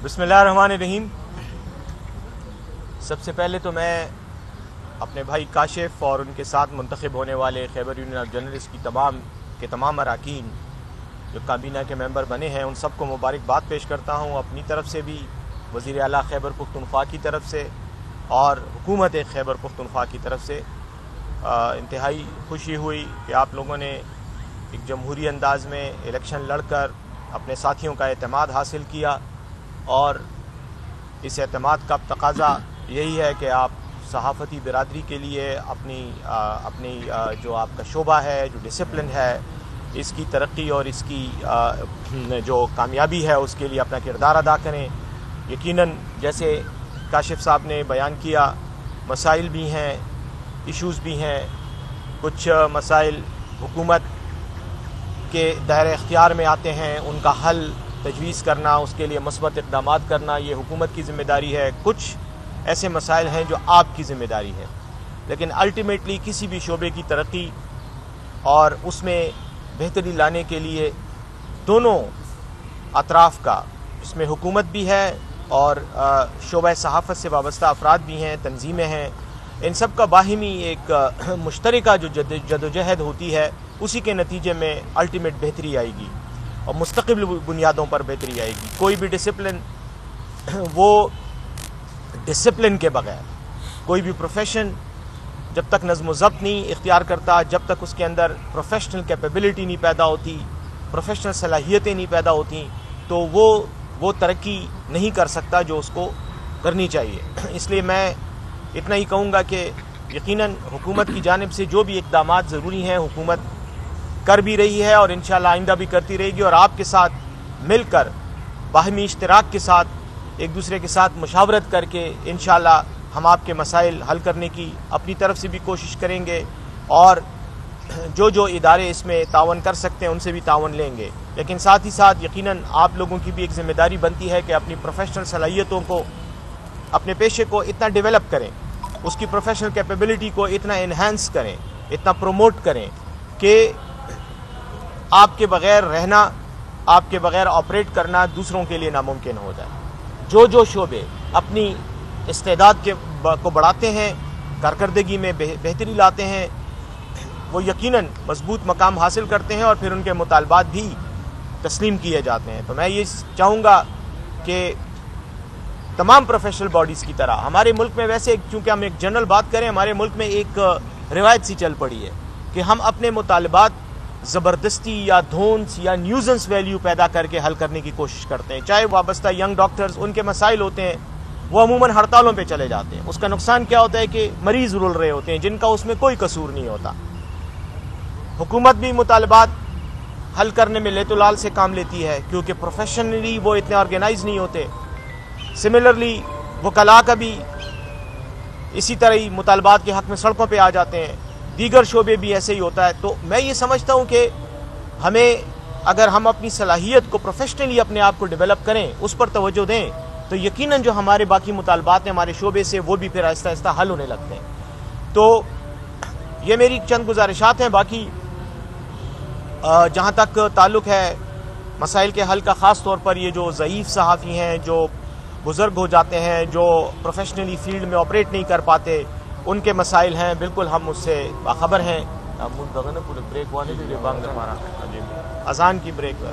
بسم اللہ الرحمن الرحیم۔ سب سے پہلے تو میں اپنے بھائی کاشف اور ان کے ساتھ منتخب ہونے والے خیبر یونین آف جرنلسٹ کی تمام اراکین جو کابینہ کے ممبر بنے ہیں ان سب کو مبارکباد پیش کرتا ہوں، اپنی طرف سے بھی، وزیر اعلیٰ خیبر پختونخوا کی طرف سے اور حکومت خیبر پختونخوا کی طرف سے۔ انتہائی خوشی ہوئی کہ آپ لوگوں نے ایک جمہوری انداز میں الیکشن لڑ کر اپنے ساتھیوں کا اعتماد حاصل کیا، اور اس اعتماد کا تقاضا یہی ہے کہ آپ صحافتی برادری کے لیے اپنی جو آپ کا شعبہ ہے، جو ڈسپلن ہے، اس کی ترقی اور اس کی جو کامیابی ہے اس کے لیے اپنا کردار ادا کریں۔ یقیناً جیسے کاشف صاحب نے بیان کیا، مسائل بھی ہیں، ایشوز بھی ہیں، کچھ مسائل حکومت کے دائرہ اختیار میں آتے ہیں، ان کا حل تجویز کرنا، اس کے لیے مثبت اقدامات کرنا یہ حکومت کی ذمہ داری ہے۔ کچھ ایسے مسائل ہیں جو آپ کی ذمہ داری ہے، لیکن الٹیمیٹلی کسی بھی شعبے کی ترقی اور اس میں بہتری لانے کے لیے دونوں اطراف کا، جس میں حکومت بھی ہے اور شعبہ صحافت سے وابستہ افراد بھی ہیں، تنظیمیں ہیں، ان سب کا باہمی ایک مشترکہ جو جدوجہد ہوتی ہے، اسی کے نتیجے میں الٹیمیٹ بہتری آئے گی اور مستقل بنیادوں پر بہتری آئے گی۔ کوئی بھی ڈسپلن، وہ ڈسپلن کے بغیر کوئی بھی پروفیشن جب تک نظم و ضبط نہیں اختیار کرتا، جب تک اس کے اندر پروفیشنل کیپیبلٹی نہیں پیدا ہوتی، پروفیشنل صلاحیتیں نہیں پیدا ہوتی، تو وہ ترقی نہیں کر سکتا جو اس کو کرنی چاہیے۔ اس لیے میں اتنا ہی کہوں گا کہ یقیناً حکومت کی جانب سے جو بھی اقدامات ضروری ہیں حکومت کر بھی رہی ہے اور انشاءاللہ آئندہ بھی کرتی رہے گی، اور آپ کے ساتھ مل کر باہمی اشتراک کے ساتھ ایک دوسرے کے ساتھ مشاورت کر کے انشاءاللہ ہم آپ کے مسائل حل کرنے کی اپنی طرف سے بھی کوشش کریں گے، اور جو ادارے اس میں تعاون کر سکتے ہیں ان سے بھی تعاون لیں گے۔ لیکن ساتھ ہی ساتھ یقیناً آپ لوگوں کی بھی ایک ذمہ داری بنتی ہے کہ اپنی پروفیشنل صلاحیتوں کو، اپنے پیشے کو اتنا ڈیولپ کریں، اس کی پروفیشنل کیپیبلٹی کو اتنا انہینس کریں، اتنا پروموٹ کریں کہ آپ کے بغیر رہنا، آپ کے بغیر آپریٹ کرنا دوسروں کے لیے ناممکن ہو جائے۔ جو شعبے اپنی استعداد کو بڑھاتے ہیں، کارکردگی میں بہتری لاتے ہیں، وہ یقیناً مضبوط مقام حاصل کرتے ہیں اور پھر ان کے مطالبات بھی تسلیم کیے جاتے ہیں۔ تو میں یہ چاہوں گا کہ تمام پروفیشنل باڈیز کی طرح ہمارے ملک میں، ویسے چونکہ ہم ایک جنرل بات کریں، ہمارے ملک میں ایک روایت سی چل پڑی ہے کہ ہم اپنے مطالبات زبردستی یا دھونس یا نیوزنس ویلیو پیدا کر کے حل کرنے کی کوشش کرتے ہیں۔ چاہے وابستہ ینگ ڈاکٹرز، ان کے مسائل ہوتے ہیں، وہ عموماً ہڑتالوں پہ چلے جاتے ہیں۔ اس کا نقصان کیا ہوتا ہے کہ مریض رول رہے ہوتے ہیں جن کا اس میں کوئی قصور نہیں ہوتا۔ حکومت بھی مطالبات حل کرنے میں لیت و لال سے کام لیتی ہے کیونکہ پروفیشنلی وہ اتنے آرگنائز نہیں ہوتے۔ سملرلی وکلاء کا بھی اسی طرح ہی مطالبات کے حق میں سڑکوں پہ آ جاتے ہیں، دیگر شعبے بھی ایسے ہی ہوتا ہے۔ تو میں یہ سمجھتا ہوں کہ ہمیں، اگر ہم اپنی صلاحیت کو پروفیشنلی اپنے آپ کو ڈیولپ کریں، اس پر توجہ دیں، تو یقیناً جو ہمارے باقی مطالبات ہیں ہمارے شعبے سے، وہ بھی پھر آہستہ آہستہ حل ہونے لگتے ہیں۔ تو یہ میری چند گزارشات ہیں۔ باقی جہاں تک تعلق ہے مسائل کے حل کا، خاص طور پر یہ جو ضعیف صحافی ہیں، جو بزرگ ہو جاتے ہیں، جو پروفیشنلی فیلڈ میں آپریٹ نہیں کر پاتے، ان کے مسائل ہیں، بالکل ہم اس سے باخبر ہیں۔ بریک وانے اذان کی بریک ہے۔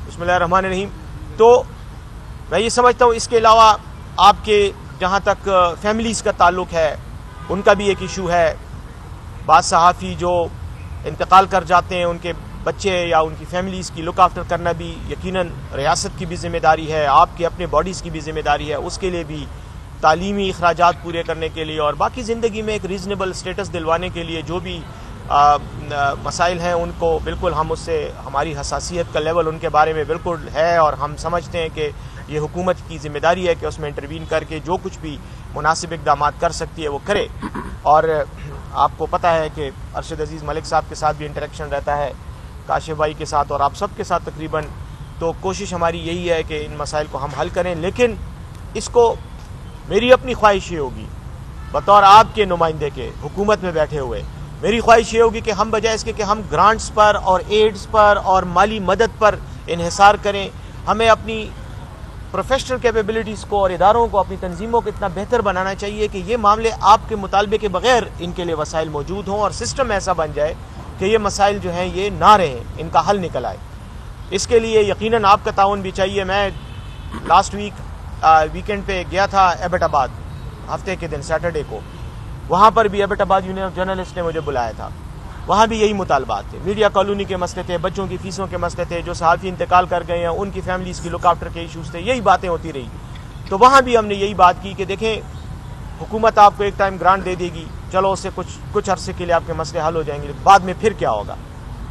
بسم اللہ الرحمن الرحیم۔ تو میں یہ سمجھتا ہوں اس کے علاوہ آپ کے جہاں تک فیملیز کا تعلق ہے، ان کا بھی ایک ایشو ہے۔ بعض صحافی جو انتقال کر جاتے ہیں، ان کے بچے یا ان کی فیملیز کی لک آفٹر کرنا بھی یقیناً ریاست کی بھی ذمہ داری ہے، آپ کی اپنے باڈیز کی بھی ذمہ داری ہے، اس کے لیے بھی تعلیمی اخراجات پورے کرنے کے لیے اور باقی زندگی میں ایک ریزنیبل سٹیٹس دلوانے کے لیے جو بھی مسائل ہیں ان کو بالکل ہم اس سے، ہماری حساسیت کا لیول ان کے بارے میں بالکل ہے، اور ہم سمجھتے ہیں کہ یہ حکومت کی ذمہ داری ہے کہ اس میں انٹروین کر کے جو کچھ بھی مناسب اقدامات کر سکتی ہے وہ کرے۔ اور آپ کو پتہ ہے کہ ارشد عزیز ملک صاحب کے ساتھ بھی انٹریکشن رہتا ہے، کاشف بھائی کے ساتھ اور آپ سب کے ساتھ تقریباً، تو کوشش ہماری یہی ہے کہ ان مسائل کو ہم حل کریں۔ لیکن اس کو، میری اپنی خواہش یہ ہوگی بطور آپ کے نمائندے کے حکومت میں بیٹھے ہوئے میری خواہش یہ ہوگی کہ ہم بجائے اس کے کہ ہم گرانٹس پر اور ایڈز پر اور مالی مدد پر انحصار کریں، ہمیں اپنی پروفیشنل کیپیبلٹیز کو اور اداروں کو، اپنی تنظیموں کو اتنا بہتر بنانا چاہیے کہ یہ معاملے آپ کے مطالبے کے بغیر ان کے لیے وسائل موجود ہوں اور سسٹم ایسا بن جائے کہ یہ مسائل جو ہیں یہ نہ رہیں، ان کا حل نکل آئے۔ اس کے لیے یقیناً آپ کا تعاون بھی چاہیے۔ میں لاسٹ ویکینڈ پہ گیا تھا ایبٹ آباد، ہفتے کے دن سیٹرڈے کو، وہاں پر بھی ایبٹ آباد یونین آف جرنلسٹ نے مجھے بلایا تھا، وہاں بھی یہی مطالبات تھے، میڈیا کالونی کے مسئلے تھے، بچوں کی فیسوں کے مسئلے تھے، جو صحافی انتقال کر گئے ہیں ان کی فیملیز کی لک آفٹر کے ایشوز تھے، یہی باتیں ہوتی رہی۔ تو وہاں بھی ہم نے یہی بات کی کہ دیکھیں حکومت آپ کو ایک ٹائم گرانٹ دے دے گی، چلو اس سے کچھ عرصے کے لیے آپ کے مسئلے حل ہو جائیں گے، بعد میں پھر کیا ہوگا؟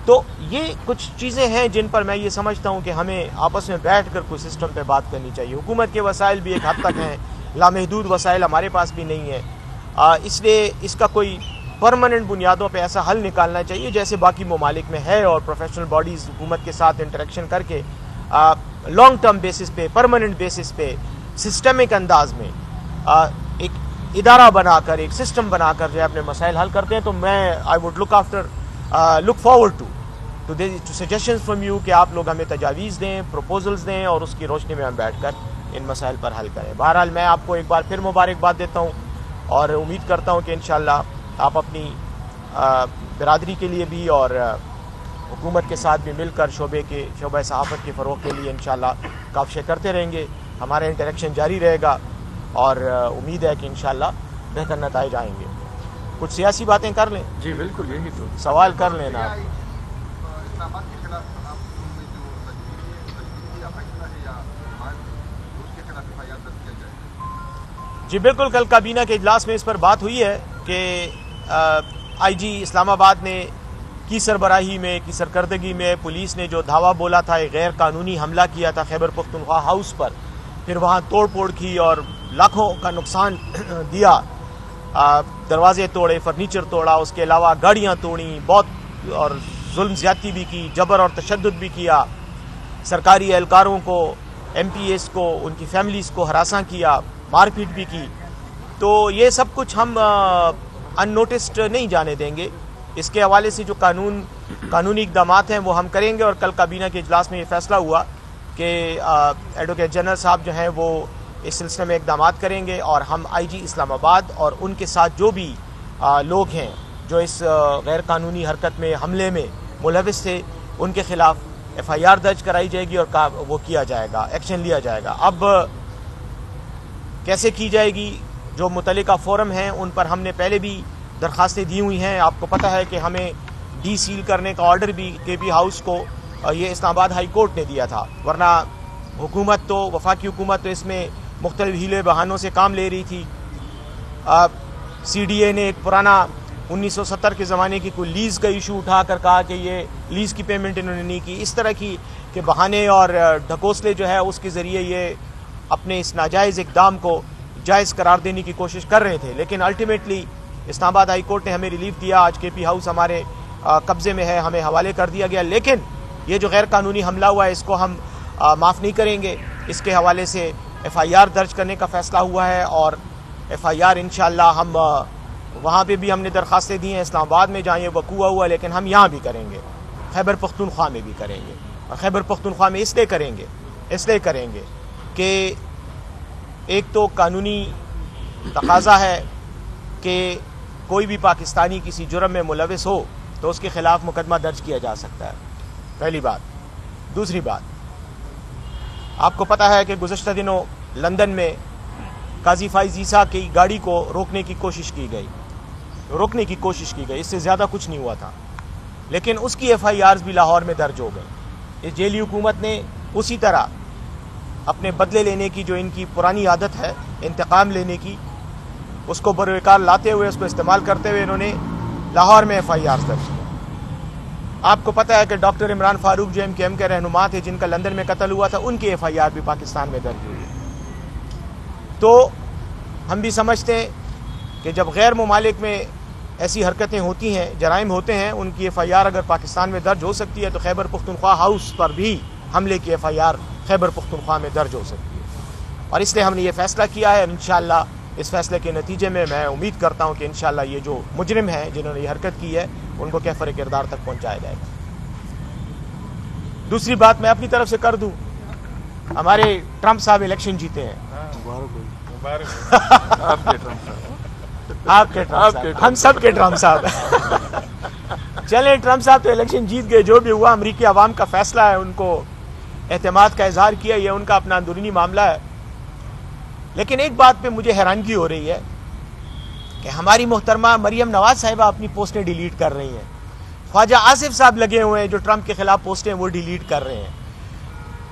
تو یہ کچھ چیزیں ہیں جن پر میں یہ سمجھتا ہوں کہ ہمیں آپس میں بیٹھ کر کوئی سسٹم پہ بات کرنی چاہیے۔ حکومت کے وسائل بھی ایک حد تک ہیں، لامحدود وسائل ہمارے پاس بھی نہیں ہیں، اس لیے اس کا کوئی پرماننٹ بنیادوں پہ ایسا حل نکالنا چاہیے جیسے باقی ممالک میں ہے، اور پروفیشنل باڈیز حکومت کے ساتھ انٹریکشن کر کے لانگ ٹرم بیسس پہ، پرماننٹ بیسس پہ، سسٹمک انداز میں ایک ادارہ بنا کر، ایک سسٹم بنا کر جو ہے اپنے مسائل حل کرتے ہیں۔ تو میں I would look forward to suggestions from you کہ آپ لوگ ہمیں تجاویز دیں، پروپوزلز دیں، اور اس کی روشنی میں ہم بیٹھ کر ان مسائل پر حل کریں۔ بہرحال میں آپ کو ایک بار پھر مبارکباد دیتا ہوں اور امید کرتا ہوں کہ انشاءاللہ آپ اپنی برادری کے لیے بھی اور حکومت کے ساتھ بھی مل کر شعبہ صحافت کے فروغ کے لیے انشاءاللہ کاوشیں کرتے رہیں گے۔ ہمارا انٹریکشن جاری رہے گا اور امید ہے کہ انشاءاللہ بہتر نتائج آئیں گے۔ کچھ سیاسی باتیں کر لیں؟ جی بالکل، یہی تو سوال کر لینا۔ جی بالکل، کل کابینہ کے اجلاس میں اس پر بات ہوئی ہے کہ آئی جی اسلام آباد نے کی سربراہی میں، کی سرکردگی میں پولیس نے جو دھاوا بولا تھا، ایک غیر قانونی حملہ کیا تھا خیبر پختونخوا ہاؤس پر، پھر وہاں توڑ پھوڑ کی اور لاکھوں کا نقصان دیا، دروازے توڑے، فرنیچر توڑا، اس کے علاوہ گاڑیاں توڑیں، بہت اور ظلم زیادتی بھی کی، جبر اور تشدد بھی کیا، سرکاری اہلکاروں کو، ایم پی ایس کو، ان کی فیملیز کو ہراساں کیا، مار پیٹ بھی کی۔ تو یہ سب کچھ ہم ان نوٹسڈ نہیں جانے دیں گے۔ اس کے حوالے سے جو قانونی اقدامات ہیں وہ ہم کریں گے، اور کل کابینہ کے اجلاس میں یہ فیصلہ ہوا کہ ایڈوکیٹ جنرل صاحب جو ہیں وہ اس سلسلے میں اقدامات کریں گے، اور ہم آئی جی اسلام آباد اور ان کے ساتھ جو بھی لوگ ہیں جو اس غیر قانونی حرکت میں، حملے میں ملوث تھے، ان کے خلاف ایف آئی آر درج کرائی جائے گی اور وہ کیا جائے گا، ایکشن لیا جائے گا۔ اب کیسے کی جائے گی؟ جو متعلقہ فورم ہیں ان پر ہم نے پہلے بھی درخواستیں دی ہوئی ہیں۔ آپ کو پتہ ہے کہ ہمیں ڈی سیل کرنے کا آرڈر بھی کے پی ہاؤس کو یہ اسلام آباد ہائی کورٹ نے دیا تھا، ورنہ حکومت تو، وفاقی حکومت تو اس میں مختلف ہیلے بہانوں سے کام لے رہی تھی۔ سی ڈی اے نے ایک پرانا 1970 کے زمانے کی کوئی لیز کا ایشو اٹھا کر کہا کہ یہ لیز کی پیمنٹ انہوں نے نہیں کی، اس طرح کی کہ بہانے اور ڈھکوسلے جو ہے اس کے ذریعے یہ اپنے اس ناجائز اقدام کو جائز قرار دینے کی کوشش کر رہے تھے، لیکن الٹیمیٹلی اسلام آباد ہائی کورٹ نے ہمیں ریلیف دیا۔ آج کے پی ہاؤس ہمارے قبضے میں ہے، ہمیں حوالے کر دیا گیا، لیکن یہ جو غیر قانونی حملہ ہوا ہے اس کو ہم معاف نہیں کریں گے۔ اس کے حوالے سے ایف آئی آر درج کرنے کا فیصلہ ہوا ہے، اور ایف آئی آر انشاءاللہ ہم وہاں پہ بھی ہم نے درخواستیں دی ہیں، اسلام آباد میں جہاں یہ وقوع ہوا، لیکن ہم یہاں بھی کریں گے، خیبر پختونخوا میں بھی کریں گے۔ اور خیبر پختونخوا میں اس لیے کریں گے کہ ایک تو قانونی تقاضا ہے کہ کوئی بھی پاکستانی کسی جرم میں ملوث ہو تو اس کے خلاف مقدمہ درج کیا جا سکتا ہے، پہلی بات۔ دوسری بات، آپ کو پتہ ہے کہ گزشتہ دنوں لندن میں قاضی فائز عیسیٰ کی گاڑی کو روکنے کی کوشش کی گئی، اس سے زیادہ کچھ نہیں ہوا تھا، لیکن اس کی ایف آئی آرز بھی لاہور میں درج ہو گئی۔ اس جیلی حکومت نے اسی طرح اپنے بدلے لینے کی جو ان کی پرانی عادت ہے، انتقام لینے کی، اس کو بروکار لاتے ہوئے، اس کو استعمال کرتے ہوئے انہوں نے لاہور میں ایف آئی آر درج کیا۔ آپ کو پتہ ہے کہ ڈاکٹر عمران فاروق جو MKM کے رہنما تھے، جن کا لندن میں قتل ہوا تھا، ان کی ایف آئی آر بھی پاکستان میں درج ہوئی ہے۔ تو ہم بھی سمجھتے ہیں کہ جب غیر ممالک میں ایسی حرکتیں ہوتی ہیں، جرائم ہوتے ہیں، ان کی ایف آئی آر اگر پاکستان میں درج ہو سکتی ہے تو خیبر پختونخوا ہاؤس پر بھی حملے کی F I R Khyber Pakhtunkhwa میں درج ہو سکتی ہے، اور اس لیے ہم نے یہ فیصلہ کیا ہے۔ انشاءاللہ اس فیصلے کے نتیجے میں میں امید کرتا ہوں کہ انشاءاللہ یہ جو مجرم ہیں جنہوں نے یہ حرکت کی ہے ان کو کیفر کردار تک پہنچایا جائے گا۔ دوسری بات میں اپنی طرف سے کر دوں، ہمارے ٹرمپ صاحب الیکشن جیتے ہیں، آپ کے ٹرمپ صاحب، ہم سب کے ٹرمپ صاحب چلیں ٹرمپ صاحب تو الیکشن جیت گئے، جو بھی ہوا امریکی عوام کا فیصلہ ہے، ان کو اعتماد کا اظہار کیا، یہ ان کا اپنا اندرونی معاملہ ہے۔ لیکن ایک بات پہ مجھے حیرانگی ہو رہی ہے کہ ہماری محترمہ مریم نواز صاحبہ اپنی پوسٹیں ڈیلیٹ کر رہی ہیں، خواجہ آصف صاحب لگے ہوئے ہیں جو ٹرمپ کے خلاف پوسٹیں وہ ڈیلیٹ کر رہے ہیں۔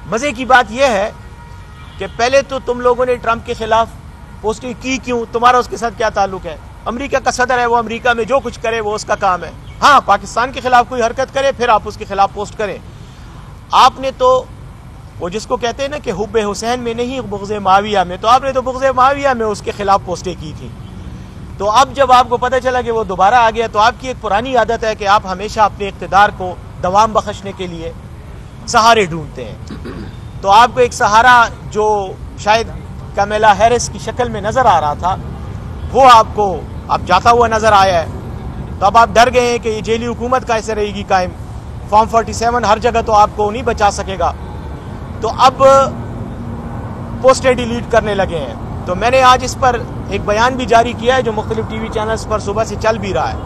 مزے کی بات یہ ہے کہ پہلے تو تم لوگوں نے ٹرمپ کے خلاف پوسٹیں کی کیوں؟ تمہارا اس کے ساتھ کیا تعلق ہے؟ امریکہ کا صدر ہے، وہ امریکہ میں جو کچھ کرے وہ اس کا کام ہے۔ ہاں، پاکستان کے خلاف کوئی حرکت کرے پھر آپ اس کے خلاف پوسٹ کریں۔ آپ نے تو وہ جس کو کہتے ہیں نا کہ حب حسین میں نہیں بغض معاویہ میں، تو آپ نے تو بغض معاویہ میں اس کے خلاف پوسٹیں کی تھی۔ تو اب جب آپ کو پتہ چلا کہ وہ دوبارہ آ گیا، تو آپ کی ایک پرانی عادت ہے کہ آپ ہمیشہ اپنے اقتدار کو دوام بخشنے کے لیے سہارے ڈھونڈتے ہیں۔ تو آپ کو ایک سہارا جو شاید کمیلا ہیرس کی شکل میں نظر آ رہا تھا وہ آپ کو اب جاتا ہوا نظر آیا ہے۔ تو اب آپ ڈر گئے ہیں کہ یہ جیلی حکومت کیسے رہے گی قائم، فارم 47 ہر جگہ تو آپ کو نہیں بچا سکے گا، تو اب پوسٹیں ڈیلیٹ کرنے لگے ہیں۔ تو میں نے آج اس پر ایک بیان بھی جاری کیا ہے جو مختلف ٹی وی چینلز پر صبح سے چل بھی رہا ہے۔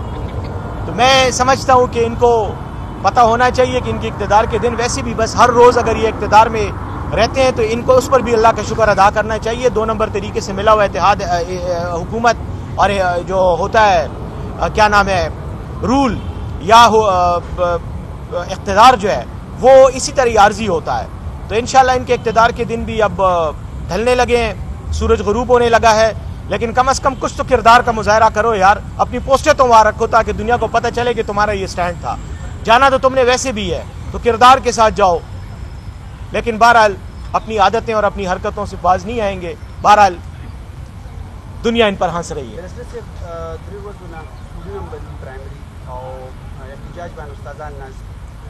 تو میں سمجھتا ہوں کہ ان کو پتہ ہونا چاہیے کہ ان کے اقتدار کے دن ویسے بھی بس ہر روز اگر یہ اقتدار میں رہتے ہیں تو ان کو اس پر بھی اللہ کا شکر ادا کرنا چاہیے۔ 2 نمبر طریقے سے ملا ہوا اتحاد حکومت اور جو ہوتا ہے کیا نام ہے رول یا اقتدار جو ہے وہ اسی طرح عارضی ہوتا ہے۔ تو انشاءاللہ ان کے اقتدار کے دن بھی اب ڈھلنے لگے ہیں، سورج غروب ہونے لگا ہے، لیکن کم از کم کچھ تو کردار کا مظاہرہ کرو یار، اپنی پوسٹیں تو وہاں رکھو تاکہ دنیا کو پتہ چلے کہ تمہارا یہ سٹینڈ تھا۔ جانا تو تم نے ویسے بھی ہے تو کردار کے ساتھ جاؤ، لیکن بہرحال اپنی عادتیں اور اپنی حرکتوں سے باز نہیں آئیں گے۔ بہرحال دنیا ان پر ہنس رہی ہے۔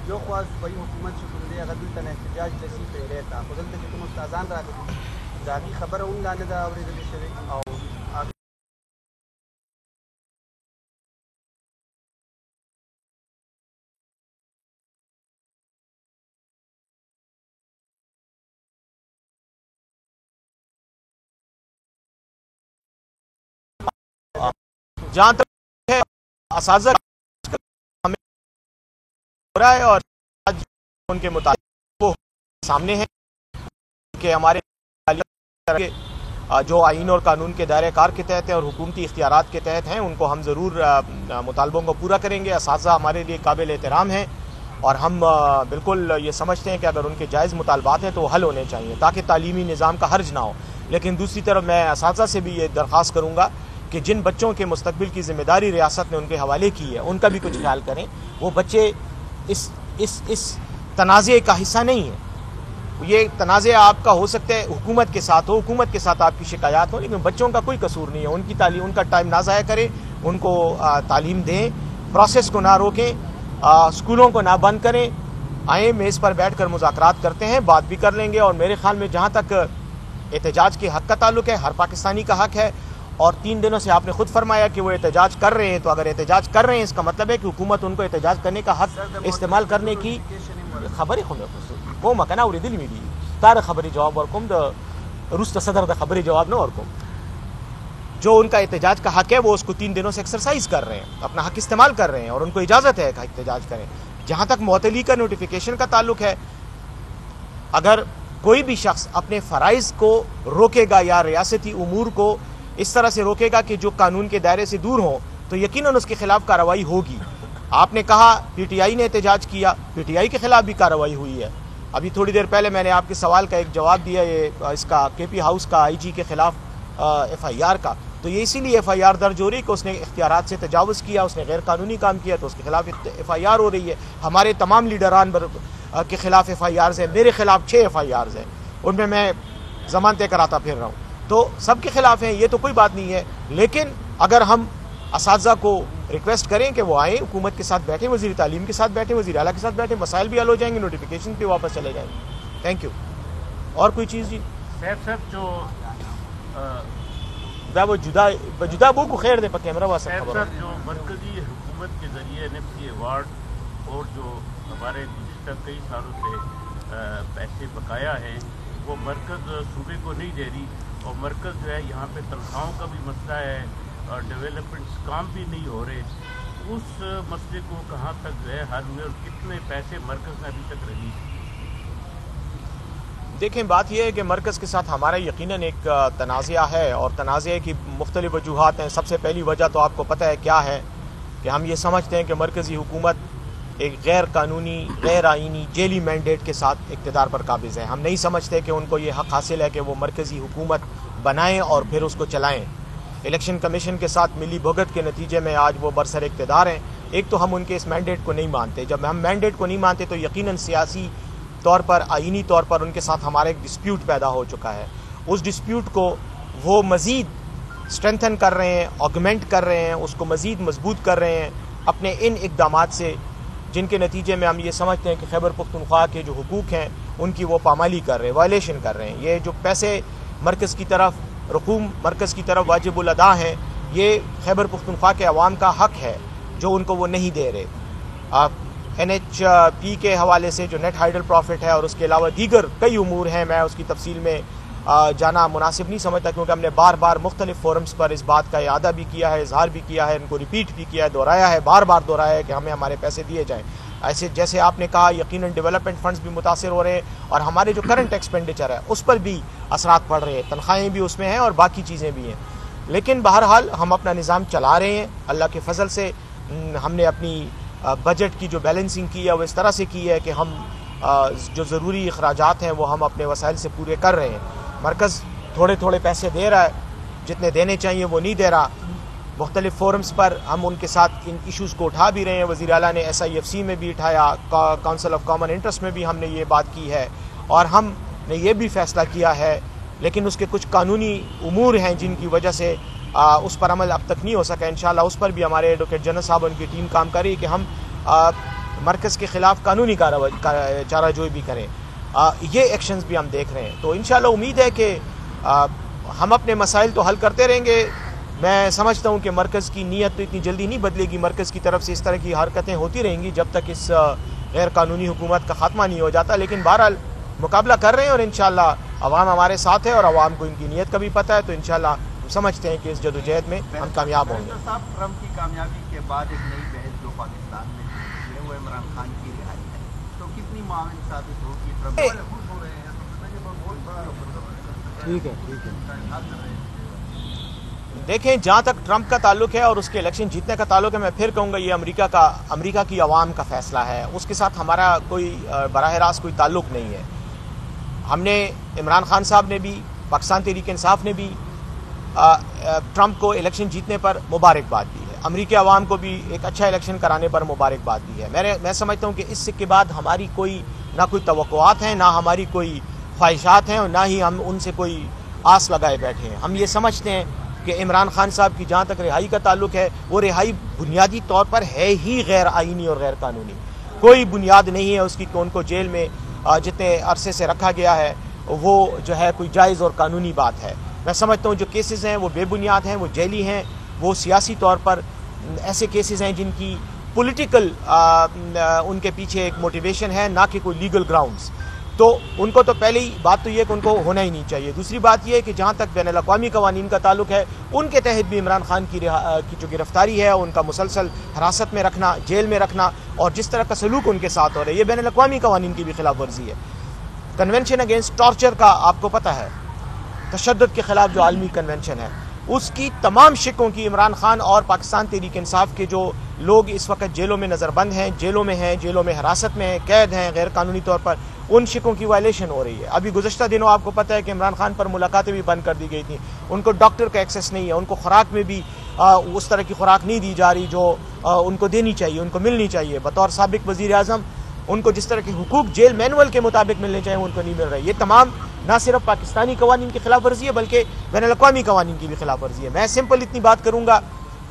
یو خواص بھائی حکومت شکر دے اگر دلته نه احتجاج لسی پیړی تا خو دلته چې کوم استادان راغلي د هغې خبره هم لا نه ده اورېدلې شوې او جہاں تک ہے اساتذہ ہو رہا ہے اور آج ان کے مطابق وہ سامنے ہے کہ ہمارے جو آئین اور قانون کے دائرہ کار کے تحت ہیں اور حکومتی اختیارات کے تحت ہیں ان کو ہم ضرور مطالبوں کو پورا کریں گے۔ اساتذہ ہمارے لیے قابل احترام ہیں اور ہم بالکل یہ سمجھتے ہیں کہ اگر ان کے جائز مطالبات ہیں تو وہ حل ہونے چاہیے تاکہ تعلیمی نظام کا حرج نہ ہو۔ لیکن دوسری طرف میں اساتذہ سے بھی یہ درخواست کروں گا کہ جن بچوں کے مستقبل کی ذمہ داری ریاست نے ان کے حوالے کی ہے ان کا بھی کچھ خیال کریں۔ وہ بچے اس تنازع کا حصہ نہیں ہے۔ یہ تنازع آپ کا ہو سکتا ہے حکومت کے ساتھ ہو، حکومت کے ساتھ آپ کی شکایات ہو، لیکن بچوں کا کوئی قصور نہیں ہے۔ ان کی تعلیم، ان کا ٹائم نہ ضائع کریں، ان کو تعلیم دیں، پروسیس کو نہ روکیں، اسکولوں کو نہ بند کریں۔ آئیں میز پر بیٹھ کر مذاکرات کرتے ہیں، بات بھی کر لیں گے۔ اور میرے خیال میں جہاں تک احتجاج کے حق کا تعلق ہے، ہر پاکستانی کا حق ہے۔ اور 3 دنوں سے آپ نے خود فرمایا کہ وہ احتجاج کر رہے ہیں، تو اگر احتجاج کر رہے ہیں اس کا مطلب ہے کہ حکومت ان کو احتجاج کرنے کا حق استعمال کرنے کی خبریں وہ مکنا اور دل میں دی تار خبری جواب اور کم رست صدر دا خبری جواب نہ اور کم جو ان کا احتجاج کا حق ہے وہ اس کو 3 دنوں سے ایکسرسائز کر رہے ہیں، اپنا حق استعمال کر رہے ہیں اور ان کو اجازت ہے کہ احتجاج کریں۔ جہاں تک معطلی کا نوٹیفیکیشن کا تعلق ہے، اگر کوئی بھی شخص اپنے فرائض کو روکے گا یا ریاستی امور کو اس طرح سے روکے گا کہ جو قانون کے دائرے سے دور ہوں تو یقیناً اس کے خلاف کارروائی ہوگی۔ آپ نے کہا پی ٹی آئی نے احتجاج کیا، پی ٹی آئی کے خلاف بھی کارروائی ہوئی ہے۔ ابھی تھوڑی دیر پہلے میں نے آپ کے سوال کا ایک جواب دیا، یہ اس کا کے پی ہاؤس کا آئی جی کے خلاف ایف آئی آر کا، تو یہ اسی لیے ایف آئی آر درج ہو رہی ہے کہ اس نے اختیارات سے تجاوز کیا، اس نے غیر قانونی کام کیا، تو اس کے خلاف ایف آئی آر ہو رہی ہے۔ ہمارے تمام لیڈران کے خلاف ایف آئی آرز ہیں، میرے خلاف 6 ایف آئی آرز ہیں، ان میں ضمانتیں کراتا پھر رہا ہوں، تو سب کے خلاف ہیں، یہ تو کوئی بات نہیں ہے۔ لیکن اگر ہم اساتذہ کو ریکویسٹ کریں کہ وہ آئیں، حکومت کے ساتھ بیٹھیں، وزیر تعلیم کے ساتھ بیٹھیں، وزیر اعلیٰ کے ساتھ بیٹھیں، مسائل بھی حل ہو جائیں گے، نوٹیفیکیشن پہ واپس چلے جائیں گے۔ Thank you. اور کوئی چیز جی؟ صاحب جو وہ جدا بو کو خیر دے پا کیمرہ واسا خبر جو مرکزی حکومت کے ذریعے NFC ایوارڈ اور جو ہمارے گزشتہ کئی سالوں سے پیسے بقایا ہیں وہ مرکز صوبے کو نہیں دے رہی، اور مرکز جو ہے یہاں پہ تنخواہوں کا بھی مسئلہ ہے اور ڈیولپمنٹس کام بھی نہیں ہو رہے، اس مسئلے کو کہاں تک جو ہے حل ہوئے اور کتنے پیسے مرکز نے ابھی تک ریلیز کیے؟ دیکھیں بات یہ ہے کہ مرکز کے ساتھ ہمارا یقیناً ایک تنازعہ ہے، اور تنازعے کی مختلف وجوہات ہیں۔ سب سے پہلی وجہ تو آپ کو پتہ ہے کیا ہے کہ ہم یہ سمجھتے ہیں کہ مرکزی حکومت ایک غیر قانونی، غیر آئینی، جیلی مینڈیٹ کے ساتھ اقتدار پر قابض ہے۔ ہم نہیں سمجھتے کہ ان کو یہ حق حاصل ہے کہ وہ مرکزی حکومت بنائیں اور پھر اس کو چلائیں۔ الیکشن کمیشن کے ساتھ ملی بھگت کے نتیجے میں آج وہ برسر اقتدار ہیں۔ ایک تو ہم ان کے اس مینڈیٹ کو نہیں مانتے، جب ہم مینڈیٹ کو نہیں مانتے تو یقیناً سیاسی طور پر، آئینی طور پر ان کے ساتھ ہمارا ایک ڈسپیوٹ پیدا ہو چکا ہے۔ اس ڈسپیوٹ کو وہ مزید اسٹرینتھن کر رہے ہیں، آگمنٹ کر رہے ہیں، اس کو مزید مضبوط کر رہے ہیں اپنے ان اقدامات سے، جن کے نتیجے میں ہم یہ سمجھتے ہیں کہ خیبر پختونخوا کے جو حقوق ہیں ان کی وہ پامالی کر رہے ہیں، وائلیشن کر رہے ہیں۔ یہ جو پیسے مرکز کی طرف رقوم مرکز کی طرف واجب الادا ہیں، یہ خیبر پختونخوا کے عوام کا حق ہے جو ان کو وہ نہیں دے رہے۔ NHP کے حوالے سے جو نیٹ ہائیڈل پروفٹ ہے اور اس کے علاوہ دیگر کئی امور ہیں، میں اس کی تفصیل میں جانا مناسب نہیں سمجھتا، کیونکہ ہم نے بار بار مختلف فورمز پر اس بات کا اعادہ بھی کیا ہے، اظہار بھی کیا ہے، ان کو ریپیٹ بھی کیا ہے، دہرایا ہے، بار بار دہرایا ہے کہ ہمیں ہمارے پیسے دیے جائیں۔ ایسے جیسے آپ نے کہا یقیناً ڈیولپمنٹ فنڈز بھی متاثر ہو رہے ہیں، اور ہمارے جو کرنٹ ایکسپینڈیچر ہے اس پر بھی اثرات پڑ رہے ہیں، تنخواہیں بھی اس میں ہیں اور باقی چیزیں بھی ہیں۔ لیکن بہرحال ہم اپنا نظام چلا رہے ہیں اللہ کے فضل سے۔ ہم نے اپنی بجٹ کی جو بیلنسنگ کی ہے وہ اس طرح سے کی ہے کہ ہم جو ضروری اخراجات ہیں وہ ہم اپنے وسائل سے پورے کر رہے ہیں۔ مرکز تھوڑے تھوڑے پیسے دے رہا ہے، جتنے دینے چاہیے وہ نہیں دے رہا۔ مختلف فورمز پر ہم ان کے ساتھ ان ایشوز کو اٹھا بھی رہے ہیں، وزیر اعلیٰ نے SIFC میں بھی اٹھایا، کونسل آف کامن انٹرسٹ میں بھی ہم نے یہ بات کی ہے، اور ہم نے یہ بھی فیصلہ کیا ہے، لیکن اس کے کچھ قانونی امور ہیں جن کی وجہ سے اس پر عمل اب تک نہیں ہو سکا۔ انشاءاللہ اس پر بھی ہمارے ایڈوکیٹ جنرل صاحب ان کی ٹیم کام کر رہی ہے کہ ہم مرکز کے خلاف قانونی چارہ جوئی بھی کریں۔ یہ ایکشنز بھی ہم دیکھ رہے ہیں، تو انشاءاللہ امید ہے کہ ہم اپنے مسائل تو حل کرتے رہیں گے۔ میں سمجھتا ہوں کہ مرکز کی نیت تو اتنی جلدی نہیں بدلے گی، مرکز کی طرف سے اس طرح کی حرکتیں ہوتی رہیں گی جب تک اس غیر قانونی حکومت کا خاتمہ نہیں ہو جاتا، لیکن بہرحال مقابلہ کر رہے ہیں، اور انشاءاللہ عوام ہمارے ساتھ ہے اور عوام کو ان کی نیت کا بھی پتہ ہے، تو انشاءاللہ ہم سمجھتے ہیں کہ اس جدوجہد میں ہم کامیاب ہوں گے۔ صاحب، ٹرمپ کی کامیابی کے بعد ایک نئی بحث جو پاکستان میں ہے وہ عمران خان کی رہائی ہے، تو کتنی معاون ثابت ہوگی ٹرمپ؟ دیکھیں جہاں تک ٹرمپ کا تعلق ہے اور اس کے الیکشن جیتنے کا تعلق ہے، میں پھر کہوں گا یہ امریکہ کی عوام کا فیصلہ ہے، اس کے ساتھ ہمارا کوئی براہ راست کوئی تعلق نہیں ہے۔ ہم نے عمران خان صاحب نے بھی، پاکستان تحریک انصاف نے بھی ٹرمپ کو الیکشن جیتنے پر مبارکباد دی ہے، امریکی عوام کو بھی ایک اچھا الیکشن کرانے پر مبارکباد دی ہے۔ میں سمجھتا ہوں کہ اس کے بعد ہماری کوئی نہ کوئی توقعات ہیں، نہ ہماری کوئی خواہشات ہیں، اور نہ ہی ہم ان سے کوئی آس لگائے بیٹھے ہیں۔ ہم یہ سمجھتے ہیں کہ عمران خان صاحب کی جہاں تک رہائی کا تعلق ہے، وہ رہائی بنیادی طور پر ہے ہی غیر آئینی اور غیر قانونی، کوئی بنیاد نہیں ہے اس کی کہ ان کو جیل میں جتنے عرصے سے رکھا گیا ہے وہ جو ہے کوئی جائز اور قانونی بات ہے۔ میں سمجھتا ہوں جو کیسز ہیں وہ بے بنیاد ہیں، وہ جیلی ہیں، وہ سیاسی طور پر ایسے کیسز ہیں جن کی پولیٹیکل ان کے پیچھے ایک موٹیویشن ہے، نہ کہ کوئی لیگل گراؤنڈز۔ تو ان کو تو پہلی بات تو یہ کہ ان کو ہونا ہی نہیں چاہیے۔ دوسری بات یہ ہے کہ جہاں تک بین الاقوامی قوانین کا تعلق ہے، ان کے تحت بھی عمران خان کی جو گرفتاری ہے، ان کا مسلسل حراست میں رکھنا، جیل میں رکھنا، اور جس طرح کا سلوک ان کے ساتھ ہو رہا ہے، یہ بین الاقوامی قوانین کی بھی خلاف ورزی ہے۔ کنونشن اگینسٹ ٹارچر کا آپ کو پتہ ہے، تشدد کے خلاف جو عالمی کنونشن ہے، اس کی تمام شکوں کی عمران خان اور پاکستان تحریک انصاف کے جو لوگ اس وقت جیلوں میں نظر بند ہیں، جیلوں میں حراست میں ہیں، قید ہیں غیر قانونی طور پر، ان شکوں کی وائلیشن ہو رہی ہے۔ ابھی گزشتہ دنوں آپ کو پتہ ہے کہ عمران خان پر ملاقاتیں بھی بند کر دی گئی تھیں، ان کو ڈاکٹر کا ایکسیس نہیں ہے، ان کو خوراک میں بھی اس طرح کی خوراک نہیں دی جا رہی جو ان کو دینی چاہیے، ان کو ملنی چاہیے۔ بطور سابق وزیر اعظم ان کو جس طرح کے حقوق جیل مینول کے مطابق ملنے چاہیے ان کو نہیں مل رہے۔ یہ تمام نہ صرف پاکستانی قوانین کی خلاف ورزی ہے بلکہ بین الاقوامی قوانین کی بھی خلاف ورزی ہے۔ میں سمپل اتنی بات کروں گا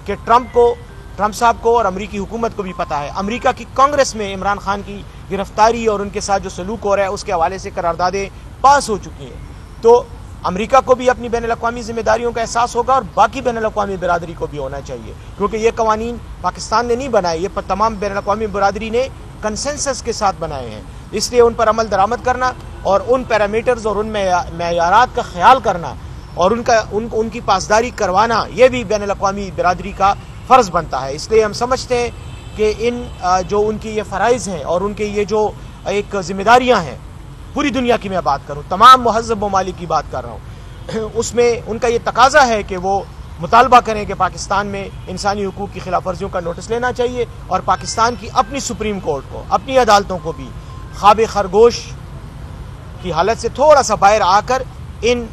کہ ٹرمپ صاحب کو اور امریکی حکومت کو بھی پتہ ہے، امریکہ کی کانگریس میں عمران خان کی گرفتاری اور ان کے ساتھ جو سلوک ہو رہا ہے اس کے حوالے سے قراردادیں پاس ہو چکی ہیں۔ تو امریکہ کو بھی اپنی بین الاقوامی ذمہ داریوں کا احساس ہوگا اور باقی بین الاقوامی برادری کو بھی ہونا چاہیے، کیونکہ یہ قوانین پاکستان نے نہیں بنائے، یہ تمام بین الاقوامی برادری نے کنسنسس کے ساتھ بنائے ہیں، اس لیے ان پر عمل درآمد کرنا اور ان پیرامیٹرز اور ان معیارات کا خیال کرنا اور ان کی پاسداری کروانا یہ بھی بین الاقوامی برادری کا فرض بنتا ہے۔ اس لیے ہم سمجھتے ہیں کہ جو ان کی یہ فرائض ہیں اور ان کے یہ جو ایک ذمہ داریاں ہیں، پوری دنیا کی میں بات کروں، تمام مہذب ممالک کی بات کر رہا ہوں، اس میں ان کا یہ تقاضا ہے کہ وہ مطالبہ کریں کہ پاکستان میں انسانی حقوق کی خلاف ورزیوں کا نوٹس لینا چاہیے اور پاکستان کی اپنی سپریم کورٹ کو، اپنی عدالتوں کو بھی خواب خرگوش کی حالت سے تھوڑا سا باہر آ کر ان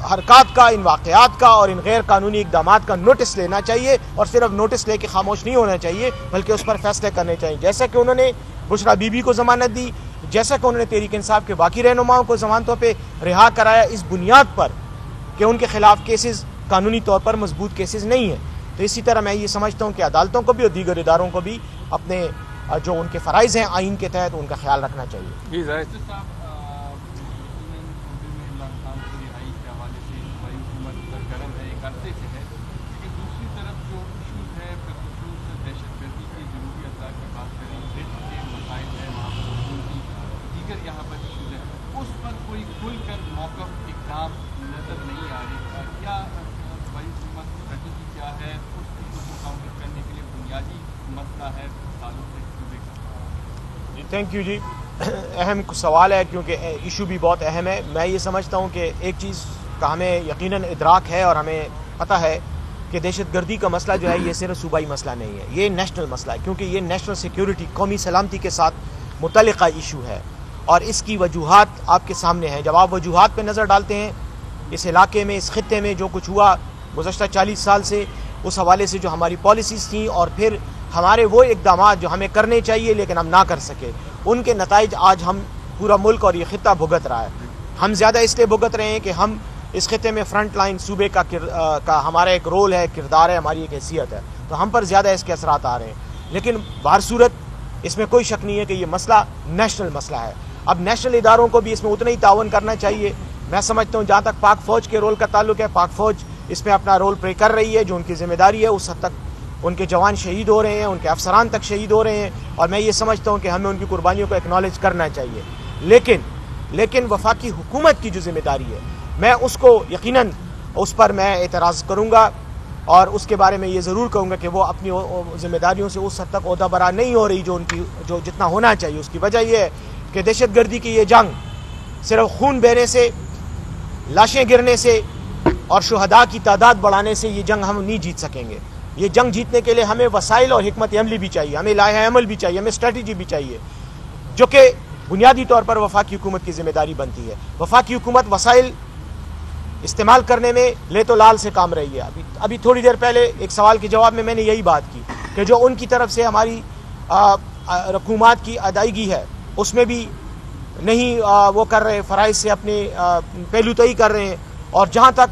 حرکات کا، ان واقعات کا اور ان غیر قانونی اقدامات کا نوٹس لینا چاہیے، اور صرف نوٹس لے کے خاموش نہیں ہونا چاہیے بلکہ اس پر فیصلے کرنے چاہیے، جیسا کہ انہوں نے بشرا بی بی کو ضمانت دی، جیسا کہ انہوں نے تحریک انصاف کے باقی رہنماؤں کو ضمانتوں پہ رہا کرایا، اس بنیاد پر کہ ان کے خلاف کیسز قانونی طور پر مضبوط کیسز نہیں ہیں۔ تو اسی طرح میں یہ سمجھتا ہوں کہ عدالتوں کو بھی اور دیگر اداروں کو بھی اپنے جو ان کے فرائض ہیں آئین کے تحت ان کا خیال رکھنا چاہیے۔ جی ظاہر یہاں پر ایشوز ہے، اس پر کوئی کھل کر موقف اقدام نظر نہیں آ رہی، کیا بھائی حکومت کی اسٹریٹجی کیا ہے، اس چیز کو مکمل کرنے کے لیے بنیادی مسئلہ ہے تعلق سے صوبے کا؟ جی تھینک یو جی، اہم سوال ہے کیونکہ ایشو بھی بہت اہم ہے۔ میں یہ سمجھتا ہوں کہ ایک چیز کا ہمیں یقیناً ادراک ہے اور ہمیں پتہ ہے کہ دہشت گردی کا مسئلہ جو ہے یہ صرف صوبائی مسئلہ نہیں ہے، یہ نیشنل مسئلہ ہے، کیونکہ یہ نیشنل سیکیورٹی، قومی سلامتی کے ساتھ متعلقہ ایشو ہے اور اس کی وجوہات آپ کے سامنے ہیں۔ جب آپ وجوہات پہ نظر ڈالتے ہیں، اس علاقے میں، اس خطے میں جو کچھ ہوا گزشتہ 40 سال سے، اس حوالے سے جو ہماری پالیسیز تھیں اور پھر ہمارے وہ اقدامات جو ہمیں کرنے چاہیے لیکن ہم نہ کر سکے، ان کے نتائج آج ہم پورا ملک اور یہ خطہ بھگت رہا ہے۔ ہم زیادہ اس لیے بھگت رہے ہیں کہ ہم اس خطے میں فرنٹ لائن صوبے کا ہمارا ایک رول ہے، کردار ہے، ہماری ایک حیثیت ہے، تو ہم پر زیادہ اس کے اثرات آ رہے ہیں۔ لیکن بہر صورت اس میں کوئی شک نہیں ہے کہ یہ مسئلہ نیشنل مسئلہ ہے۔ اب نیشنل اداروں کو بھی اس میں اتنا ہی تعاون کرنا چاہیے۔ میں سمجھتا ہوں جہاں تک پاک فوج کے رول کا تعلق ہے، پاک فوج اس میں اپنا رول پلے کر رہی ہے، جو ان کی ذمہ داری ہے، اس حد تک ان کے جوان شہید ہو رہے ہیں، ان کے افسران تک شہید ہو رہے ہیں، اور میں یہ سمجھتا ہوں کہ ہمیں ان کی قربانیوں کو ایکنالج کرنا چاہیے۔ لیکن وفاقی حکومت کی جو ذمہ داری ہے، میں اس کو یقیناً اس پر میں اعتراض کروں گا اور اس کے بارے میں یہ ضرور کہوں گا کہ وہ اپنی ذمہ داریوں سے اس حد تک عہدہ برا نہیں ہو رہی جو جتنا ہونا چاہیے۔ اس کی وجہ یہ ہے کہ دہشت گردی کی یہ جنگ صرف خون بہنے سے، لاشیں گرنے سے اور شہداء کی تعداد بڑھانے سے یہ جنگ ہم نہیں جیت سکیں گے۔ یہ جنگ جیتنے کے لیے ہمیں وسائل اور حکمت عملی بھی چاہیے، ہمیں لائحہ عمل بھی چاہیے، ہمیں اسٹریٹجی بھی چاہیے، جو کہ بنیادی طور پر وفاقی حکومت کی ذمہ داری بنتی ہے۔ وفاقی حکومت وسائل استعمال کرنے میں لے تو لال سے کام رہی ہے۔ ابھی تھوڑی دیر پہلے ایک سوال کے جواب میں نے یہی بات کی کہ جو ان کی طرف سے ہماری رقومات کی ادائیگی ہے اس میں بھی نہیں وہ کر رہے، فرائض سے اپنے پہلو طئی کر رہے ہیں، اور جہاں تک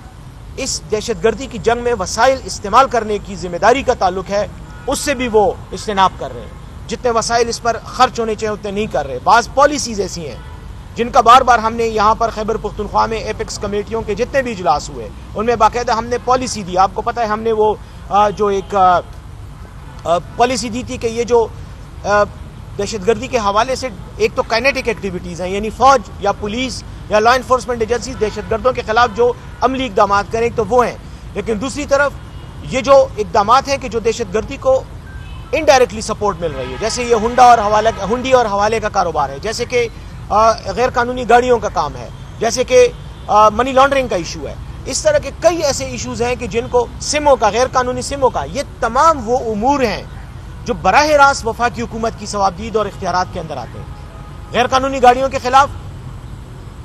اس دہشت گردی کی جنگ میں وسائل استعمال کرنے کی ذمہ داری کا تعلق ہے اس سے بھی وہ اجتناب کر رہے ہیں۔ جتنے وسائل اس پر خرچ ہونے چاہیے اتنے نہیں کر رہے۔ بعض پالیسیز ایسی ہیں جن کا بار بار ہم نے یہاں پر خیبر پختونخوا میں ایپیکس کمیٹیوں کے جتنے بھی اجلاس ہوئے ان میں باقاعدہ ہم نے پالیسی دی۔ آپ کو پتہ ہے ہم نے وہ جو ایک پالیسی دی تھی کہ یہ جو دہشت گردی کے حوالے سے ایک تو کائنیٹک ایکٹیویٹیز ہیں، یعنی فوج یا پولیس یا لا انفورسمنٹ ایجنسیز دہشت گردوں کے خلاف جو عملی اقدامات کریں تو وہ ہیں، لیکن دوسری طرف یہ جو اقدامات ہیں کہ جو دہشت گردی کو انڈائریکٹلی سپورٹ مل رہی ہے، جیسے یہ ہنڈی اور حوالے کا کاروبار ہے، جیسے کہ غیر قانونی گاڑیوں کا کام ہے، جیسے کہ منی لانڈرنگ کا ایشو ہے، اس طرح کے کئی ایسے ایشوز ہیں کہ جن کو سموں کا، غیر قانونی سموں کا، یہ تمام وہ امور ہیں جو براہ راست وفاقی حکومت کی ثوابدید اور اختیارات کے اندر آتے ہیں۔ غیر قانونی گاڑیوں کے خلاف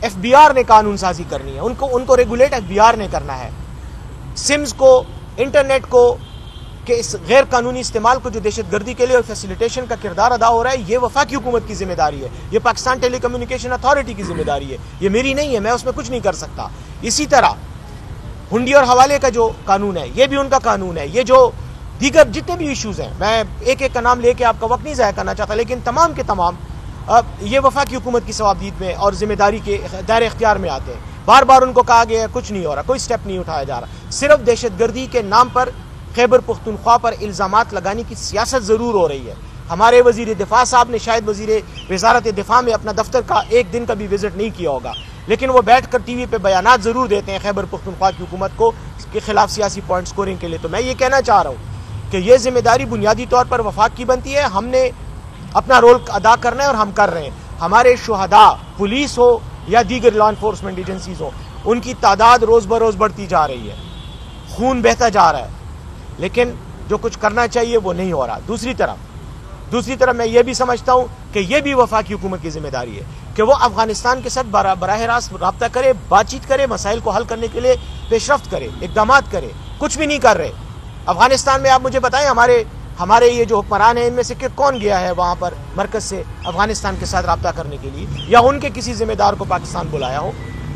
ایف بی آر نے قانون سازی کرنی ہے، ان کو ریگولیٹ ایف بی آر نے کرنا ہے۔ سمز کو، انٹرنیٹ کو، کہ اس غیر قانونی استعمال کو جو دہشت گردی کے لیے فیسیلیٹیشن کا کردار ادا ہو رہا ہے، یہ وفاقی حکومت کی ذمہ داری ہے، یہ پاکستان ٹیلی کمیونیکیشن اتھارٹی کی ذمہ داری ہے، یہ میری نہیں ہے، میں اس میں کچھ نہیں کر سکتا۔ اسی طرح ہنڈی اور حوالے کا جو قانون ہے یہ بھی ان کا قانون ہے۔ یہ جو دیگر جتنے بھی ایشوز ہیں، میں ایک ایک کا نام لے کے آپ کا وقت نہیں ضائع کرنا چاہتا، لیکن تمام کے تمام یہ وفاقی حکومت کی صوابدید میں اور ذمہ داری کے دائرۂ اختیار میں آتے ہیں. بار بار ان کو کہا گیا ہے کچھ نہیں ہو رہا, کوئی سٹیپ نہیں اٹھایا جا رہا. صرف دہشت گردی کے نام پر خیبر پختونخوا پر الزامات لگانے کی سیاست ضرور ہو رہی ہے. ہمارے وزیر دفاع صاحب نے شاید وزارت دفاع میں اپنا دفتر کا ایک دن کا بھی وزٹ نہیں کیا ہوگا, لیکن وہ بیٹھ کر ٹی وی پہ بیانات ضرور دیتے ہیں خیبر پختونخوا کی حکومت کو کے خلاف سیاسی پوائنٹ سکورنگ کے لیے. تو میں یہ کہنا چاہ رہا ہوں کہ یہ ذمہ داری بنیادی طور پر وفاق کی بنتی ہے. ہم نے اپنا رول ادا کرنا ہے اور ہم کر رہے ہیں. ہمارے شہداء پولیس ہو یا دیگر لا انفورسمنٹ ایجنسیز ہوں, ان کی تعداد روز بروز بڑھتی جا رہی ہے, خون بہتا جا رہا ہے, لیکن جو کچھ کرنا چاہیے وہ نہیں ہو رہا. دوسری طرف میں یہ بھی سمجھتا ہوں کہ یہ بھی وفاقی حکومت کی ذمہ داری ہے کہ وہ افغانستان کے ساتھ براہ راست رابطہ کرے, بات چیت کرے, مسائل کو حل کرنے کے لیے پیش رفت کرے, اقدامات کرے. کچھ بھی نہیں کر رہے افغانستان میں. آپ مجھے بتائیں ہمارے یہ جو حکمران ہیں ان میں سے کون گیا ہے وہاں پر مرکز سے افغانستان کے ساتھ رابطہ کرنے کے لیے, یا ان کے کسی ذمہ دار کو پاکستان بلایا ہو؟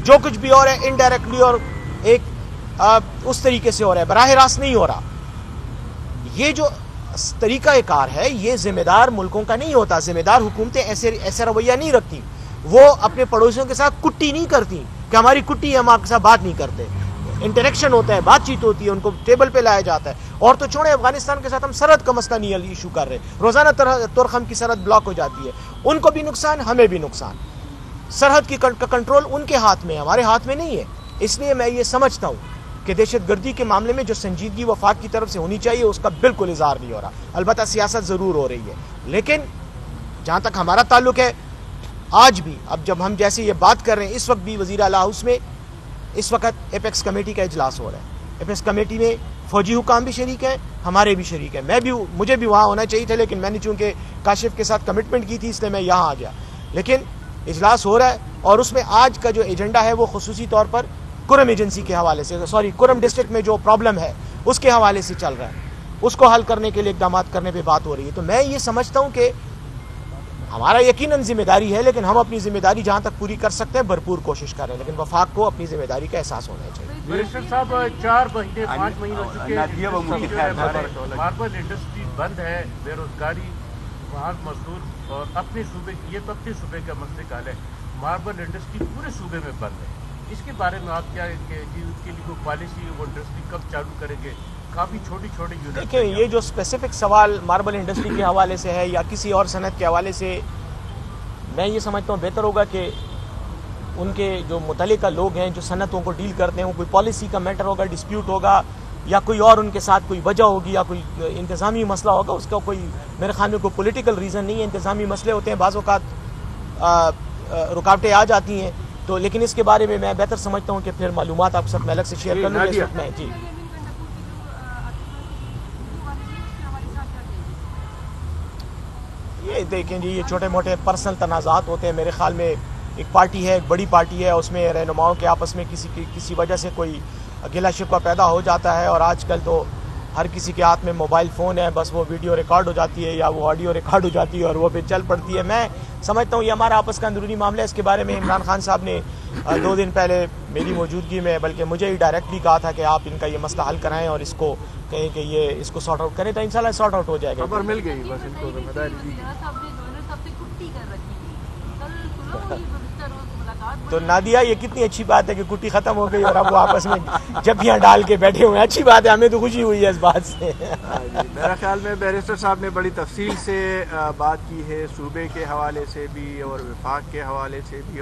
جو کچھ بھی ہو رہا ہے انڈائریکٹلی اور ایک اس طریقے سے ہو رہا ہے, براہ راست نہیں ہو رہا. یہ جو طریقہ کار ہے یہ ذمہ دار ملکوں کا نہیں ہوتا. ذمہ دار حکومتیں ایسے رویہ نہیں رکھتی. وہ اپنے پڑوسیوں کے ساتھ کٹی نہیں کرتی کہ ہماری کٹی ہے, ہم آپ کے ساتھ بات نہیں کرتے. انٹریکشن ہوتا ہے, بات چیت ہوتی ہے, ان کو ٹیبل پہ لایا جاتا ہے. اور تو چھوڑیں افغانستان کے ساتھ ہم سرحد کا مسئلہ نہیں ایشو کر رہے, روزانہ ترخم کی سرحد بلاک ہو جاتی ہے. ان کو بھی نقصان, ہمیں بھی نقصان. سرحد کی کنٹرول ان کے ہاتھ میں, ہمارے ہاتھ میں نہیں ہے. اس لیے میں یہ سمجھتا ہوں کہ دہشت گردی کے معاملے میں جو سنجیدگی وفاق کی طرف سے ہونی چاہیے اس کا بالکل اظہار نہیں ہو رہا. البتہ سیاست ضرور ہو رہی ہے, لیکن جہاں تک ہمارا تعلق ہے آج بھی, اب جب ہم جیسے یہ بات کر رہے ہیں اس وقت بھی وزیر اعلیٰ ہاؤس میں اس وقت ایپیکس کمیٹی کا اجلاس ہو رہا ہے. ایپیکس کمیٹی میں فوجی حکام بھی شریک ہیں, ہمارے بھی شریک ہیں. مجھے بھی وہاں ہونا چاہیے تھا, لیکن میں نے چونکہ کاشف کے ساتھ کمٹمنٹ کی تھی اس لیے میں یہاں آ گیا. لیکن اجلاس ہو رہا ہے اور اس میں آج کا جو ایجنڈا ہے وہ خصوصی طور پر کرم ایجنسی کے حوالے سے, کرم ڈسٹرکٹ میں جو پرابلم ہے اس کے حوالے سے چل رہا ہے. اس کو حل کرنے کے لیے اقدامات کرنے پہ بات ہو رہی ہے. تو میں یہ سمجھتا ہوں کہ ہمارا یقیناً ذمہ داری ہے, لیکن ہم اپنی ذمہ داری جہاں تک پوری کر سکتے ہیں بھرپور کوشش کر رہے ہیں, لیکن وفاق کو اپنی ذمہ داری کا احساس ہونا چاہیے. منسٹر صاحب 4 مہینے 5 مہینے ہو چکے ہیں, ماربل انڈسٹری بند ہے, بے روزگاری, وہاں مزدور اور اپنے صوبے کی, یہ تو اپنے صوبے کا مسئلہ حال ہے. ماربل انڈسٹری پورے صوبے میں بند ہے. اس کے بارے میں آپ کیا کہ اس کے لیے کوئی پالیسی, وہ انڈسٹری کب چالو کریں گے؟ کافی چھوٹی یونٹ. دیکھیں یہ جو اسپیسیفک سوال ماربل انڈسٹری کے حوالے سے ہے یا کسی اور صنعت کے حوالے سے, میں یہ سمجھتا ہوں بہتر ہوگا کہ ان کے جو متعلقہ لوگ ہیں جو صنعتوں کو ڈیل کرتے ہیں, کوئی پالیسی کا میٹر ہوگا, ڈسپیوٹ ہوگا, یا کوئی اور ان کے ساتھ کوئی وجہ ہوگی یا کوئی انتظامی مسئلہ ہوگا. اس کا کوئی میرے خیال میں کوئی پولیٹیکل ریزن نہیں ہے. انتظامی مسئلے ہوتے ہیں, بعض اوقات رکاوٹیں آ جاتی ہیں. تو لیکن اس کے بارے میں بہتر سمجھتا ہوں کہ پھر معلومات آپ سب میں الگ سے شیئر کر لوں گا اس وقت میں. جی یہ دیکھیں جی, یہ چھوٹے موٹے پرسنل تنازعات ہوتے ہیں. میرے خیال میں ایک پارٹی ہے, ایک بڑی پارٹی ہے, اس میں رہنماؤں کے آپس میں کسی وجہ سے کوئی گلا شکوہ پیدا ہو جاتا ہے. اور آج کل تو ہر کسی کے ہاتھ میں موبائل فون ہے, بس وہ ویڈیو ریکارڈ ہو جاتی ہے یا وہ آڈیو ریکارڈ ہو جاتی ہے اور وہ پہ چل پڑتی ہے. میں سمجھتا ہوں یہ ہمارا آپس کا اندرونی معاملہ ہے. اس کے بارے میں عمران خان صاحب نے 2 دن پہلے میری موجودگی میں بلکہ مجھے ہی ڈائریکٹلی کہا تھا کہ آپ ان کا یہ مسئلہ حل کرائیں اور اس کو کہیں کہ یہ اس کو سارٹ آؤٹ کریں, تو انشاءاللہ سارٹ آؤٹ ہو جائے گا. خبر مل گئی بس ان کو ذمہ داری. تو نادیہ یہ کتنی اچھی بات ہے کہ کٹی ختم ہو گئی اور اب وہ آپس میں جبیاں ڈال کے بیٹھے ہوئے ہیں. اچھی بات ہے, ہمیں تو خوشی ہوئی ہے اس بات سے. میرا خیال میں بیرسٹر صاحب نے بڑی تفصیل سے بات کی ہے, صوبے کے حوالے سے بھی اور وفاق کے حوالے سے بھی.